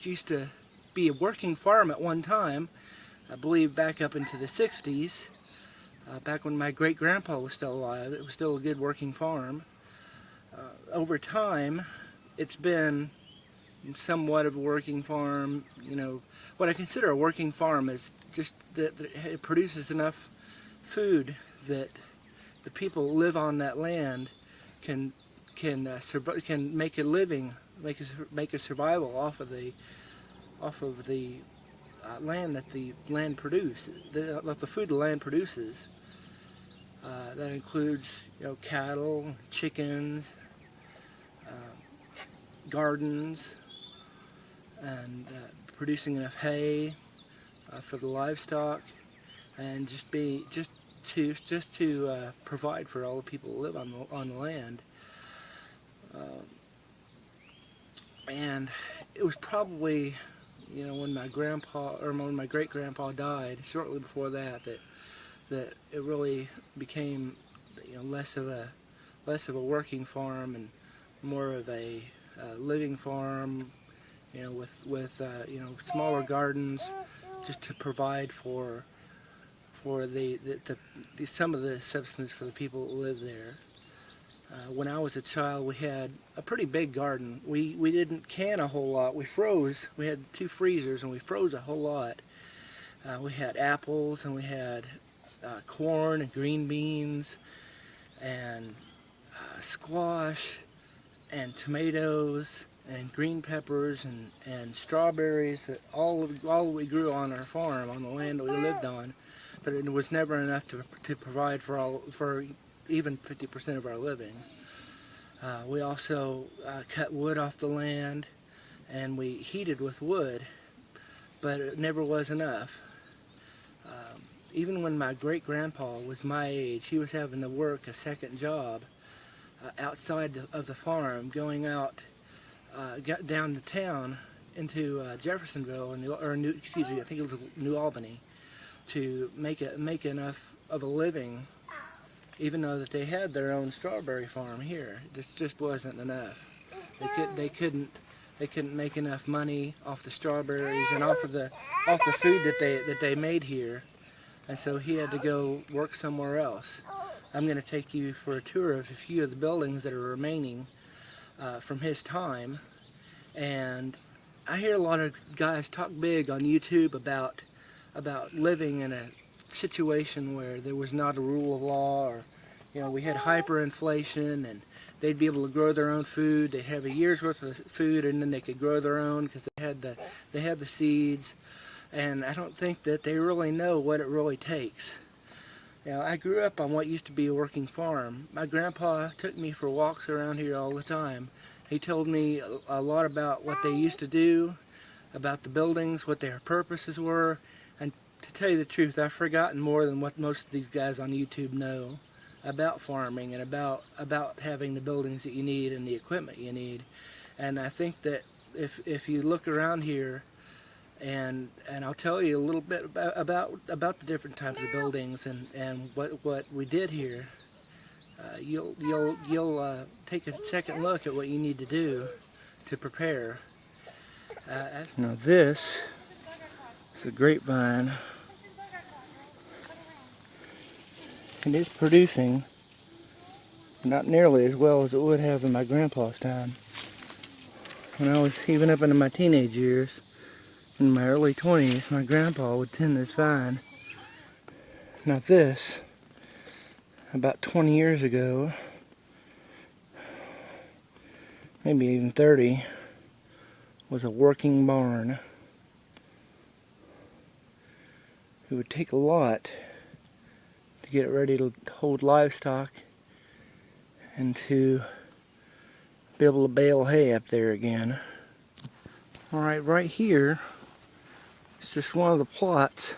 used to be a working farm at one time, I believe back up into the 60s, back when my great-grandpa was still alive. It was still a good working farm. Over time, it's been somewhat of a working farm. You know, what I consider a working farm is just that it produces enough food that the people who live on that land can make a living, make a survival off of the land that the land produces, the food the land produces. That includes, you know, cattle, chickens, gardens, and producing enough hay for the livestock, and just to provide for all the people who live on the land. And it was probably, you know, when my great-grandpa died, shortly before that it really became, you know, less of a working farm and more of a living farm, you know, with you know, smaller gardens, just to provide for some of the substance for the people that live there. When I was a child, we had a pretty big garden. We didn't can a whole lot. We froze. We had 2 freezers, and we froze a whole lot. We had apples, and we had corn and green beans, and squash, and tomatoes, and green peppers, and strawberries. All we grew on our farm, on the land that we lived on. But it was never enough to provide for even 50% of our living. We also cut wood off the land, and we heated with wood, but it never was enough. Even when my great-grandpa was my age, he was having to work a second job outside of the farm, going out down to town into Jeffersonville, I think it was New Albany, to make enough of a living, even though that they had their own strawberry farm here. This just wasn't enough. They couldn't make enough money off the strawberries and off the food that they made here, and so he had to go work somewhere else. I'm going to take you for a tour of a few of the buildings that are remaining from his time, and I hear a lot of guys talk big on YouTube about living in a situation where there was not a rule of law, or, you know, we had hyperinflation, and they'd be able to grow their own food. They'd have a year's worth of food, and then they could grow their own because they had the seeds. And I don't think that they really know what it really takes. You know, I grew up on what used to be a working farm. My grandpa took me for walks around here all the time. He told me a lot about what they used to do, about the buildings, what their purposes were. And to tell you the truth, I've forgotten more than what most of these guys on YouTube know about farming and about having the buildings that you need and the equipment you need. And I think that if you look around here, and I'll tell you a little bit about the different types of buildings and what we did here, you'll take a second look at what you need to do to prepare. Now this is a grapevine. It is producing, not nearly as well as it would have in my grandpa's time. When I was even up into my teenage years, in my early 20s, my grandpa would tend this vine. Now this, about 20 years ago, maybe even 30, was a working barn. It would take a lot to get it ready to hold livestock and to be able to bale hay up there again. Alright, right here, it's just one of the plots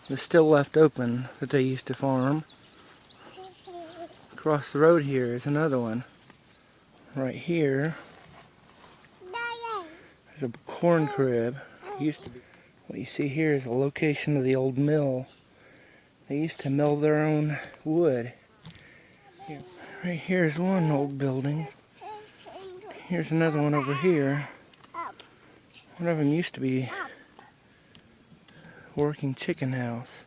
that's still left open that they used to farm. Across the road here is another one. Right here, there's a corn crib. Used to be. What you see here is a location of the old mill. They used to mill their own wood. Right here is one old building. Here's another one over here. One of them used to be a working chicken house.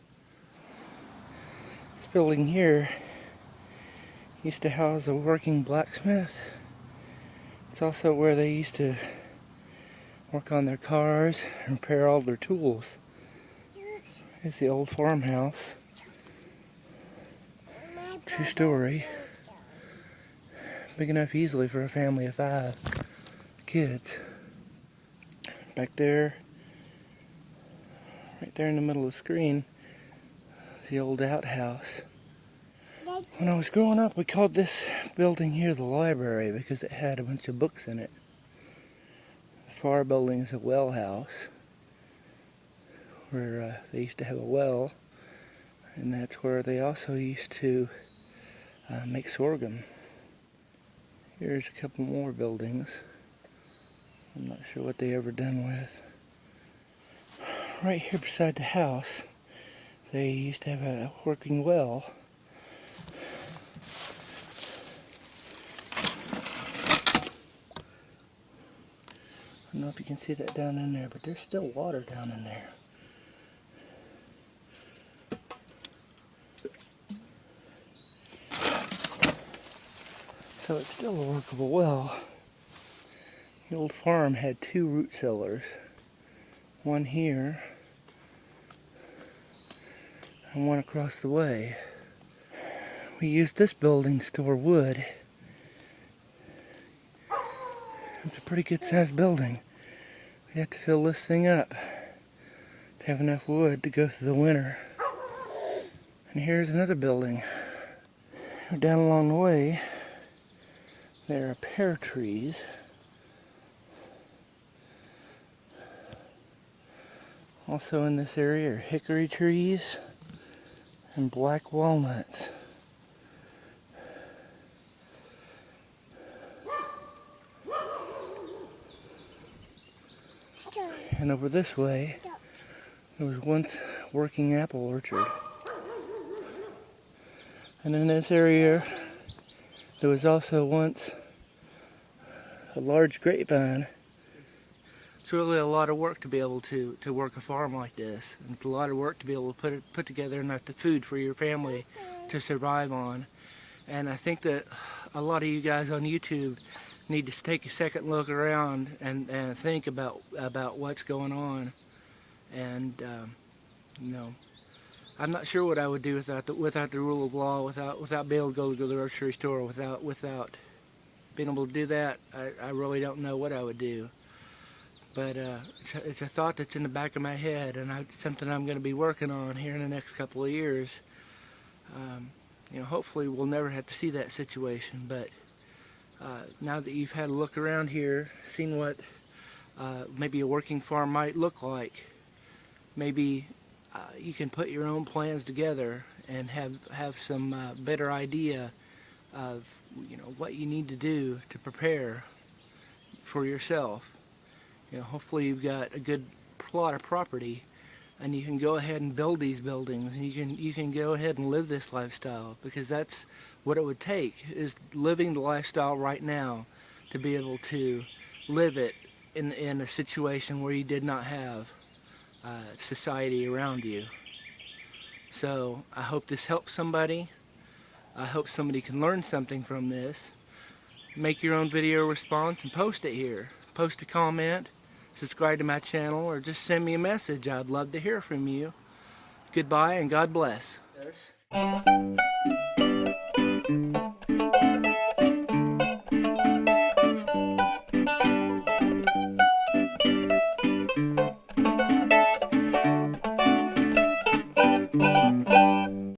This building here used to house a working blacksmith. It's also where they used to work on their cars and repair all their tools. Here's the old farmhouse. 2-story. Big enough easily for a family of 5 kids. Back there, right there in the middle of the screen, the old outhouse. When I was growing up, we called this building here the library because it had a bunch of books in it. The far building is a well house where they used to have a well, and that's where they also used to make sorghum. Here's a couple more buildings. I'm not sure what they ever done with. Right here beside the house, they used to have a working well. I don't know if you can see that down in there, but there's still water down in there. So it's still a workable well. The old farm had 2 root cellars. One here and one across the way. We used this building to store wood. It's a pretty good sized building. We'd have to fill this thing up to have enough wood to go through the winter. And here's another building. Down along the way, there are pear trees. Also in this area are hickory trees and black walnuts. And over this way, there was once a working apple orchard. And in this area, there was also once a large grapevine. It's really a lot of work to be able to work a farm like this. And it's a lot of work to be able to put together enough food for your family to survive on. And I think that a lot of you guys on YouTube need to take a second look around and think about what's going on. And you know, I'm not sure what I would do without the rule of law, without being able to go to the grocery store, without being able to do that. I really don't know what I would do. But it's a thought that's in the back of my head, and it's something I'm going to be working on here in the next couple of years. You know, hopefully we'll never have to see that situation. But now that you've had a look around here, seen what maybe a working farm might look like, maybe you can put your own plans together and have some better idea of what you need to do to prepare for yourself. You know, hopefully you've got a good plot of property and you can go ahead and build these buildings, and you can go ahead and live this lifestyle, because that's what it would take, is living the lifestyle right now to be able to live it in a situation where you did not have society around you. So I hope this helps somebody. I hope somebody can learn something from this. Make your own video response and post it here. Post a comment, subscribe to my channel, or just send me a message. I'd love to hear from you. Goodbye and God bless.